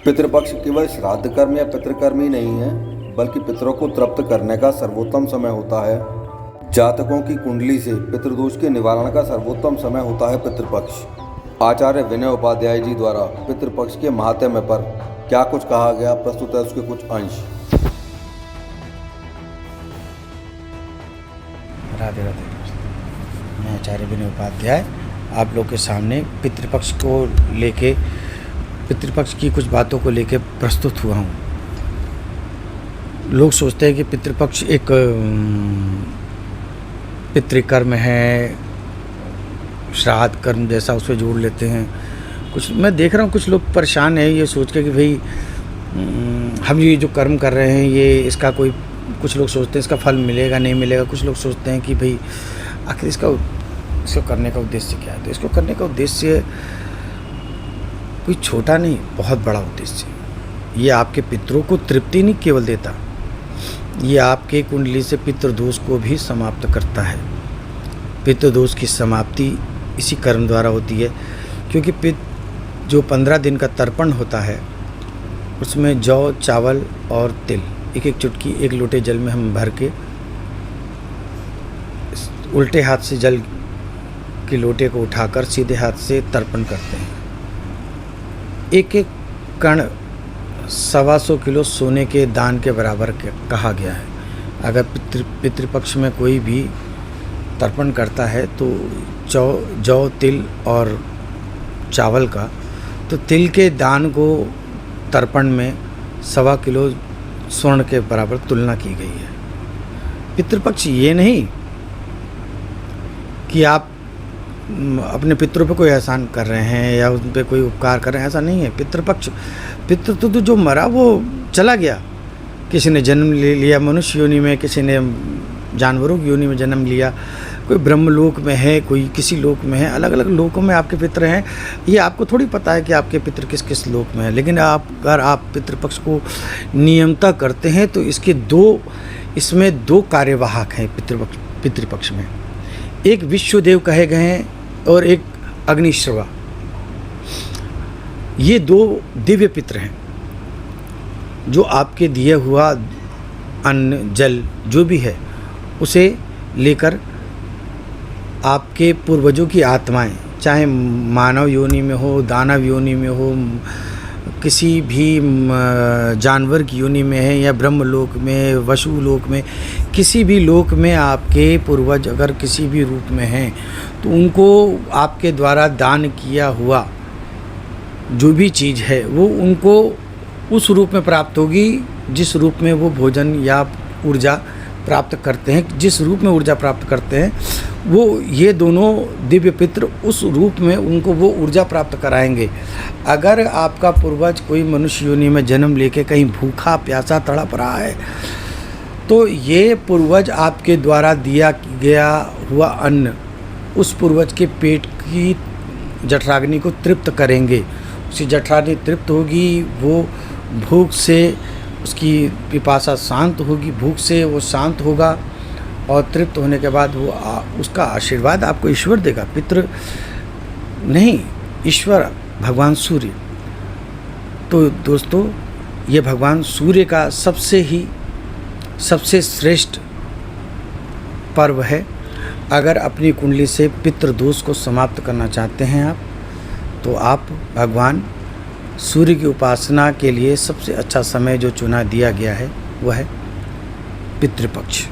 पितृपक्ष केवल श्राद्ध कर्म या पितृकर्म ही नहीं है, बल्कि पितरों को तृप्त करने का सर्वोत्तम समय होता है। जातकों की कुंडली से पितृदोष के निवारण का सर्वोत्तम समय होता है पितृपक्ष। आचार्य विनय उपाध्याय जी द्वारा पितृपक्ष के महात्म्य पर क्या कुछ कहा गया, प्रस्तुत है उसके कुछ अंश। राधे राधे। मैं आचार्य विनय उपाध्याय आप लोग के सामने पितृपक्ष को लेके, पितृपक्ष की कुछ बातों को लेके प्रस्तुत हुआ हूँ। लोग सोचते हैं कि पितृपक्ष एक पितृकर्म है, श्राद्ध कर्म जैसा उसमें जोड़ लेते हैं। कुछ मैं देख रहा हूँ कुछ लोग परेशान हैं ये सोच के कि भाई हम ये जो कर्म कर रहे हैं ये इसका कोई, कुछ लोग सोचते हैं इसका फल मिलेगा नहीं मिलेगा। कुछ लोग सोचते हैं कि भाई आखिर इसको करने का उद्देश्य क्या है। तो इसको करने का उद्देश्य कोई छोटा नहीं, बहुत बड़ा उद्देश्य। ये आपके पितरों को तृप्ति नहीं केवल देता, ये आपके कुंडली से पितृदोष को भी समाप्त करता है। पितृदोष की समाप्ति इसी कर्म द्वारा होती है, क्योंकि जो 15 दिन का तर्पण होता है उसमें जौ, चावल और तिल एक एक चुटकी एक लोटे जल में हम भर के उल्टे हाथ से जल के लोटे को उठाकर सीधे हाथ से तर्पण करते हैं। एक एक कण 125 किलो सोने के दान के बराबर कहा गया है। अगर पितृपक्ष में कोई भी तर्पण करता है तो जौ, तिल और चावल का, तो तिल के दान को तर्पण में 1.25 किलो स्वर्ण के बराबर तुलना की गई है। पितृपक्ष ये नहीं कि आप अपने पितरों पे कोई एहसान कर रहे हैं या उन पे कोई उपकार कर रहे हैं, ऐसा नहीं है। पितृ तो जो मरा वो चला गया। किसी ने जन्म ले लिया मनुष्य योनि में, किसी ने जानवरों की योनि में जन्म लिया, कोई ब्रह्मलोक में है, कोई किसी लोक में है। अलग अलग लोकों में आपके पितर हैं। ये आपको थोड़ी पता है कि आपके पितर किस किस लोक में है। लेकिन अगर आप पितृपक्ष को नियमता करते हैं तो इसमें दो कार्यवाहक हैं पितृपक्ष में। एक विश्वदेव कहे गए हैं और एक अग्निश्रवा। ये 2 दिव्य पितर हैं जो आपके दिए हुआ अन्न जल जो भी है उसे लेकर आपके पूर्वजों की आत्माएं, चाहे मानव योनि में हो, दानव योनि में हो, किसी भी जानवर की योनि में है या ब्रह्मलोक में, वसु लोक में, किसी भी लोक में आपके पूर्वज अगर किसी भी रूप में हैं तो उनको आपके द्वारा दान किया हुआ जो भी चीज़ है वो उनको उस रूप में प्राप्त होगी जिस रूप में वो भोजन या ऊर्जा प्राप्त करते हैं। जिस रूप में ऊर्जा प्राप्त करते हैं वो ये दोनों दिव्य पितर उस रूप में उनको वो ऊर्जा प्राप्त कराएंगे। अगर आपका पूर्वज कोई मनुष्य योनि में जन्म लेके कहीं भूखा प्यासा तड़प रहा है तो ये पूर्वज आपके द्वारा दिया गया हुआ अन्न उस पूर्वज के पेट की जठराग्नि को तृप्त करेंगे। उसकी जठराग्नि तृप्त होगी, वो भूख से उसकी पिपासा शांत होगी, भूख से वो शांत होगा और तृप्त होने के बाद वो उसका आशीर्वाद आपको ईश्वर देगा। पितृ नहीं, ईश्वर भगवान सूर्य। तो दोस्तों ये भगवान सूर्य का सबसे श्रेष्ठ पर्व है। अगर अपनी कुंडली से पितृदोष को समाप्त करना चाहते हैं आप, तो आप भगवान सूर्य की उपासना के लिए सबसे अच्छा समय जो चुना दिया गया है वह है पितृपक्ष।